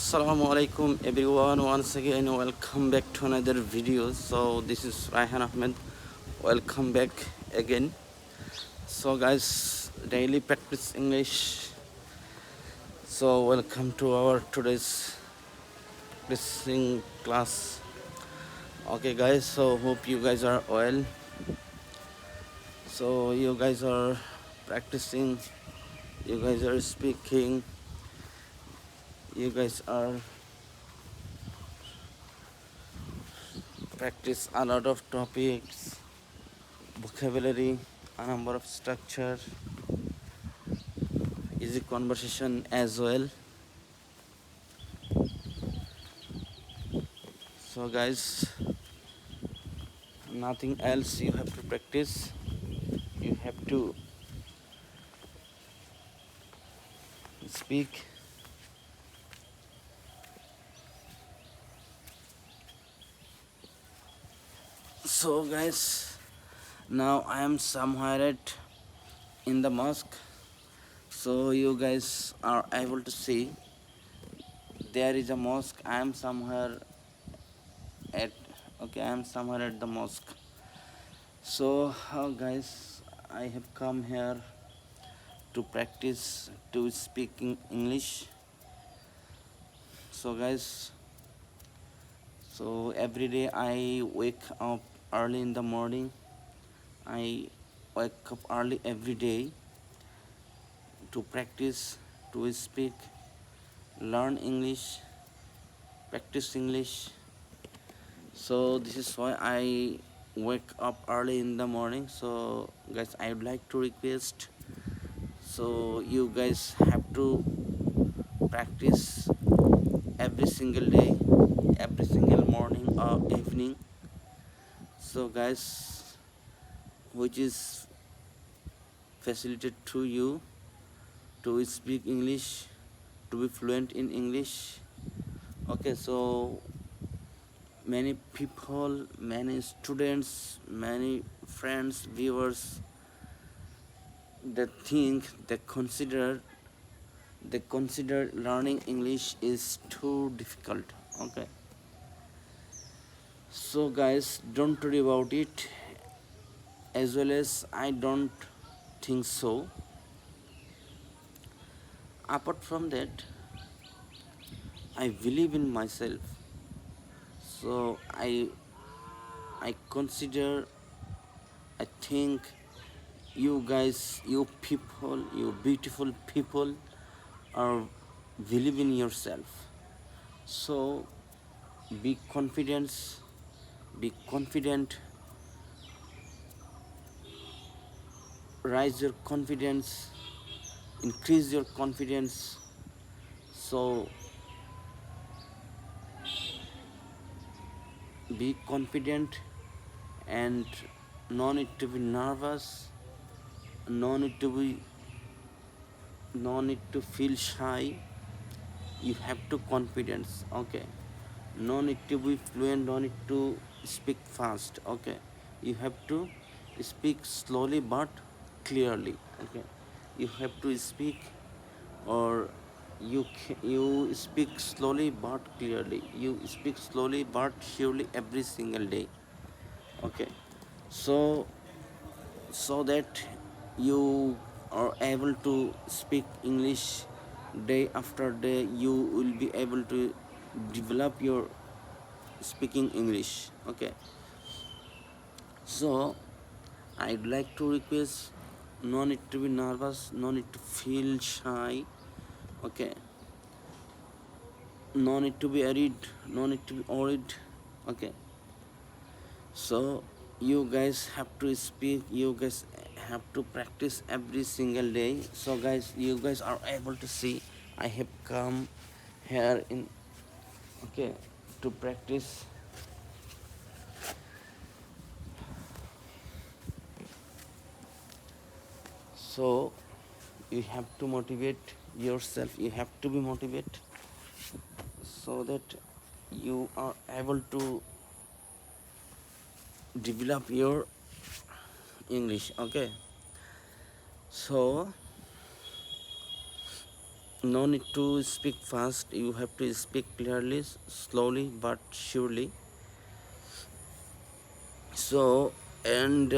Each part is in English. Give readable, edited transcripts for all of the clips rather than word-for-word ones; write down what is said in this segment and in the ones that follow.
Assalamu alaikum everyone, once again welcome back to another video. So this is Raihan Ahmed, welcome back again. So guys, daily practice English. So welcome to our today's listening class. Okay guys, so hope you guys are well. So you guys are practicing, you guys are speaking, you guys are practice a lot of topics, vocabulary, a number of structure, easy conversation as well. So guys, nothing else you have to practice, you have to speak. So guys, now I am somewhere in the mosque, so you guys are able to see there is a mosque. I am somewhere at I am somewhere at the mosque. So guys, I have come here to practice to speaking English. So guys, so every day I wake up early in the morning. I wake up early every day to practice, to speak, learn English, practice English. So this is why I wake up early in the morning. So guys, I would like to request, so you guys have to practice every single day, every single morning or evening. So guys, which is facilitated to you to speak English, to be fluent in English. Okay, so many people, many students, many friends, viewers, they consider learning English is too difficult. Okay, so guys, don't worry about it, as well as I don't think so. Apart from that, I believe in myself. So I consider, I think you guys, you people, you beautiful people are believe in yourself. So be confident, rise your confidence, increase your confidence. So be confident and no need to be nervous, no need to be no need to feel shy. You have to confidence. Okay, no need to be fluent, no need to speak fast. Okay, you have to speak slowly but clearly. Okay, you have to speak, or you speak slowly but clearly, you speak slowly but surely every single day. Okay, so that you are able to speak English day after day, you will be able to develop your speaking English. Okay, so I'd like to request, no need to be nervous, no need to feel shy. Okay, no need to be worried. Okay, so you guys have to speak, you guys have to practice every single day. So guys, you guys are able to see I have come here in, okay, to practice. So you have to motivate yourself, you have to be motivated, so that you are able to develop your English. Okay, so No need to speak fast, you have to speak clearly, slowly but surely. So, and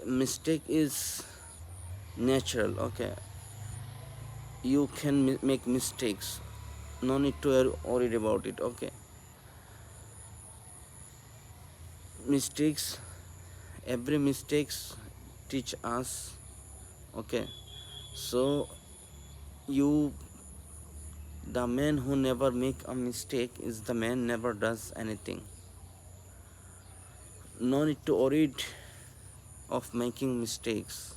mistake is natural. Okay, you can make mistakes, no need to worry about it. Okay, mistakes, every mistakes teach us. Okay, so you, the man who never make a mistake is the man never does anything. No need to worry of making mistakes.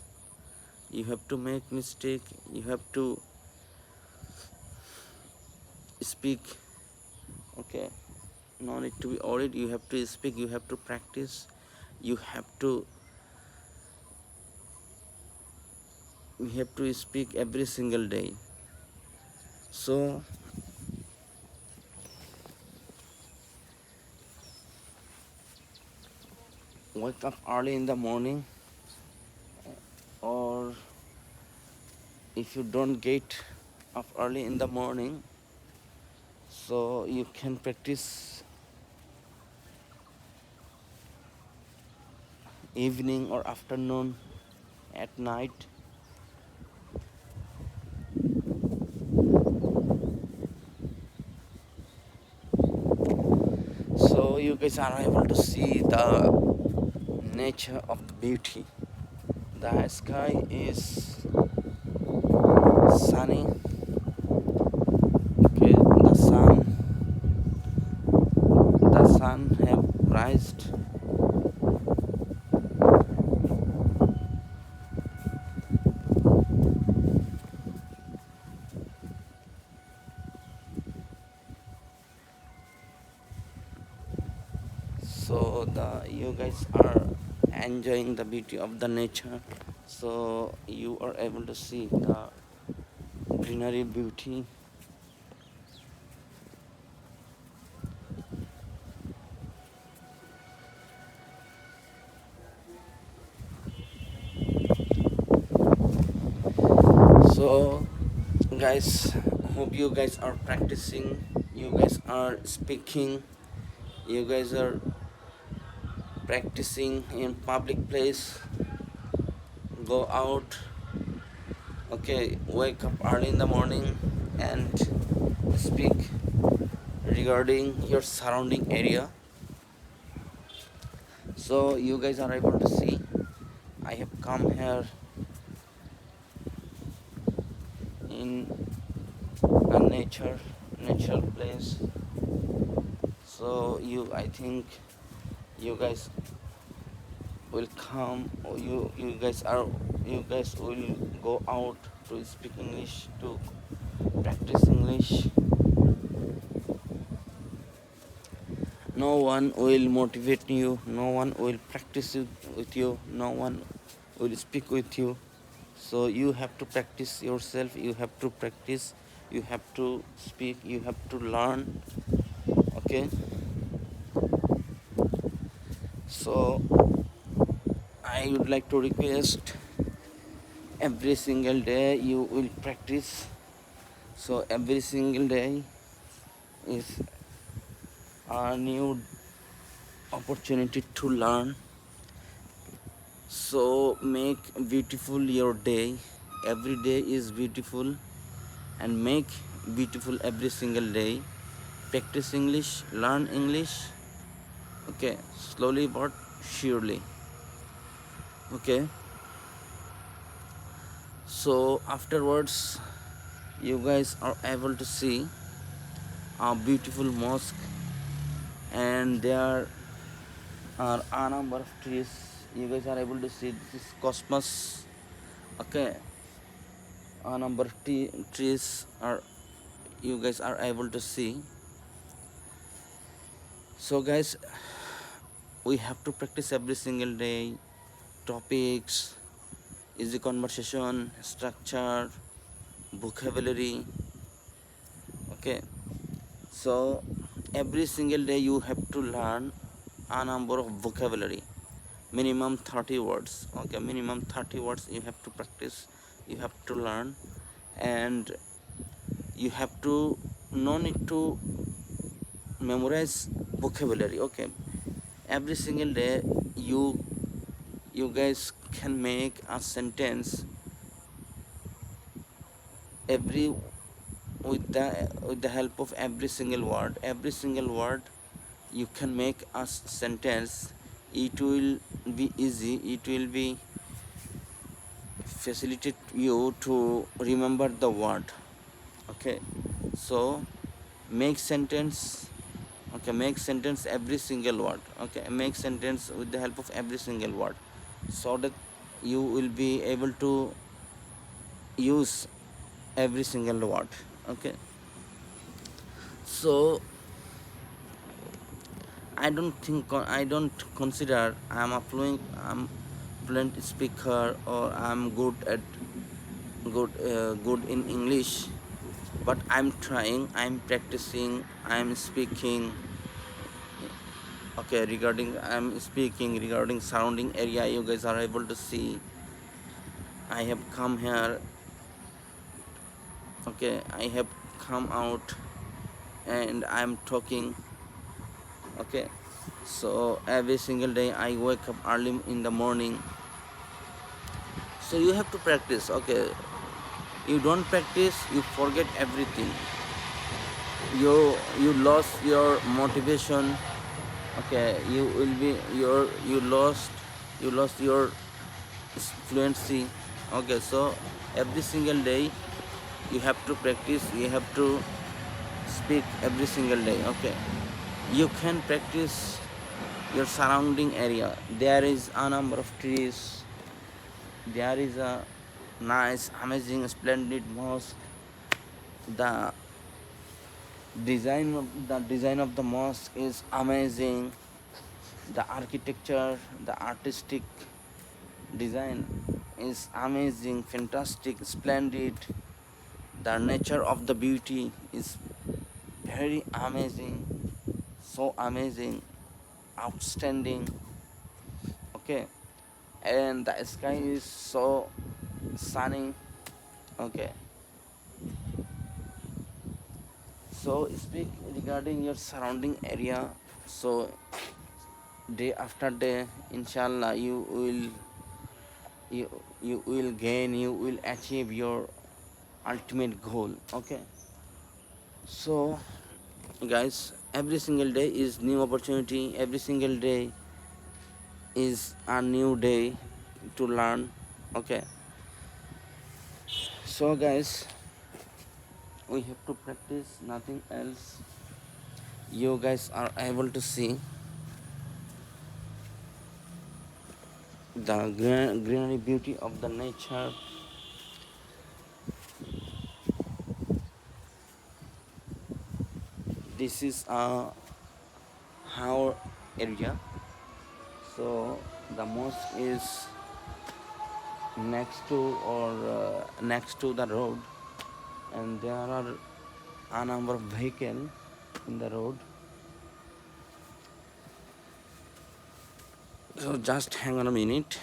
You have to make mistake, you have to speak. Okay, no need to be worried, you have to speak, you have to practice, you have to speak every single day. So wake up early in the morning, or if you don't get up early in the morning, so you can practice evening or afternoon, at night. So you guys are able to see the nature of the beauty. The sky is sunny. Okay, the sun have rised. So the you guys are enjoying the beauty of the nature. So you are able to see the greenery beauty. So guys, hope you guys are practicing, you guys are speaking, you guys are practicing in public place. Go out. Okay, wake up early in the morning and speak regarding your surrounding area. So you guys are able to see, I have come here in a natural place. So I think you guys will come, or you guys will go out to speak English, to practice English. No one will motivate you, no one will practice it with you, no one will speak with you. So you have to practice yourself, you have to practice, you have to speak, you have to learn. Okay, so I would like to request, every single day you will practice. So every single day is a new opportunity to learn. So make beautiful your day. Every day is beautiful, and make beautiful every single day. Practice English, learn English. Okay, slowly but surely. Okay, so afterwards you guys are able to see a beautiful mosque, and there are a number of trees. You guys are able to see this is cosmos. Okay, a number of trees are, you guys are able to see. So guys, we have to practice every single day. Topics, easy conversation, structure, vocabulary. Okay, so every single day you have to learn a number of vocabulary, minimum 30 words. Okay, minimum 30 words you have to practice, you have to learn. And you have to no need to memorize vocabulary. Okay, every single day you you guys can make a sentence every with the help of every single word you can make a sentence. It will be easy, it will be facilitate you to remember the word. Okay, so make sentence. Okay, make sentence every single word. Okay, make sentence with the help of every single word, so that you will be able to use every single word. Okay, so I don't consider I'm fluent speaker, or I'm good in English, but I'm trying, I'm practicing, I'm speaking. Okay, I'm speaking regarding surrounding area. You guys are able to see I have come here. Okay, I have come out and I'm talking. Okay, so every single day I wake up early in the morning, so you have to practice. Okay, you don't practice, you forget everything. You lost your motivation. Okay, you lost your fluency. Okay, so every single day you have to practice, you have to speak every single day. Okay, you can practice your surrounding area. There is a number of trees, there is a nice, amazing, splendid mosque. The design of the mosque is amazing. The architecture, the artistic design is amazing, fantastic, splendid. The nature of the beauty is very amazing, so amazing, outstanding. Okay, and the sky is so sunny. Okay, so speak regarding your surrounding area. So day after day, inshallah, you will gain, you will achieve your ultimate goal. Okay, so guys, every single day is new opportunity, every single day is a new day to learn. Okay, so guys, we have to practice, nothing else. You guys are able to see the greenery beauty of the nature. This is our area. So the mosque is next to the road, and there are a number of vehicles in the road. So just hang on a minute.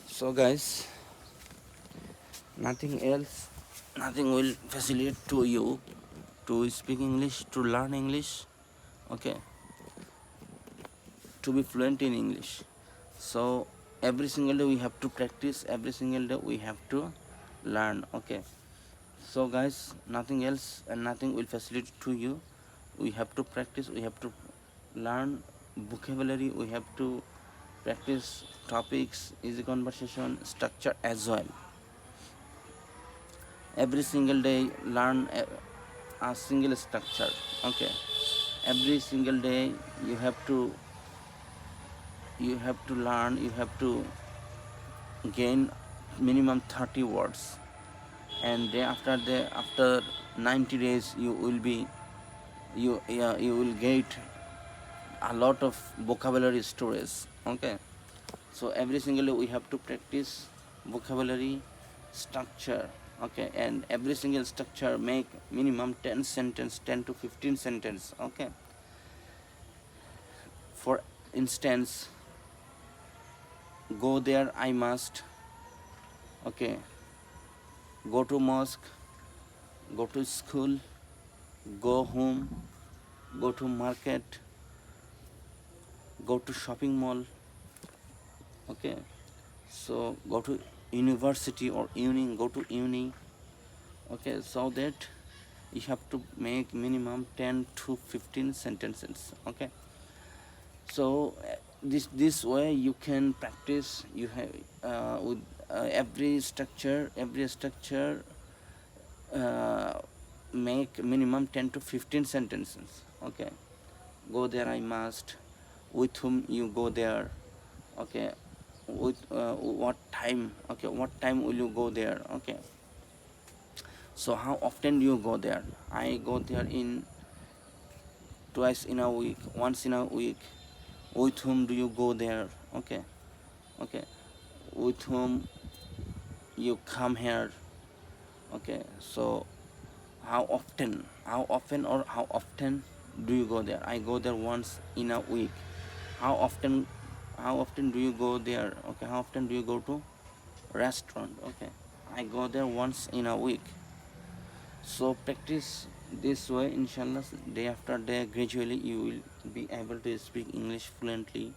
So guys, nothing else, nothing will facilitate to you to speak English, to learn English. Okay, to be fluent in English. So every single day we have to practice, every single day we have to learn. Okay, so guys, nothing else and nothing will facilitate to you. We have to practice, we have to learn vocabulary, we have to practice topics, easy conversation, structure as well. Every single day learn a single structure. Okay, every single day you have to learn, you have to gain minimum 30 words, and day after 90 days you will be you will get a lot of vocabulary storage. Okay, so every single day we have to practice vocabulary structure. Okay, and every single structure make minimum 10 sentence, 10 to 15 sentence. Okay, for instance, go there I must. Okay, go to mosque, go to school, go home, go to market, go to shopping mall. Okay, so go to university or uni, go to uni. Okay, so that you have to make minimum 10 to 15 sentences. Okay, so this way you can practice. You have with every structure uh, make minimum 10 to 15 sentences. Okay, go there I must, with whom you go there. Okay, with what time. Okay, what time will you go there. Okay, so how often do you go there. I go there in twice in a week, once in a week. With whom do you go there. Okay, okay, with whom you come here. Okay, so how often do you go there. I go there once in a week. How often how often do you go there. Okay, how often do you go to restaurant. Okay, I go there once in a week. So practice this way, inshallah. Day after day, gradually you will be able to speak English fluently.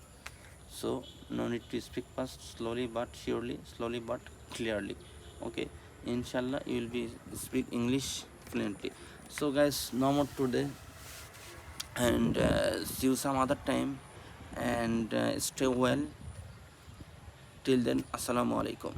So no need to speak fast, slowly but surely, slowly but clearly. Okay, inshallah you will be speak English fluently. So guys, no more today, and see you some other time, and stay well. Till then, assalamu alaikum.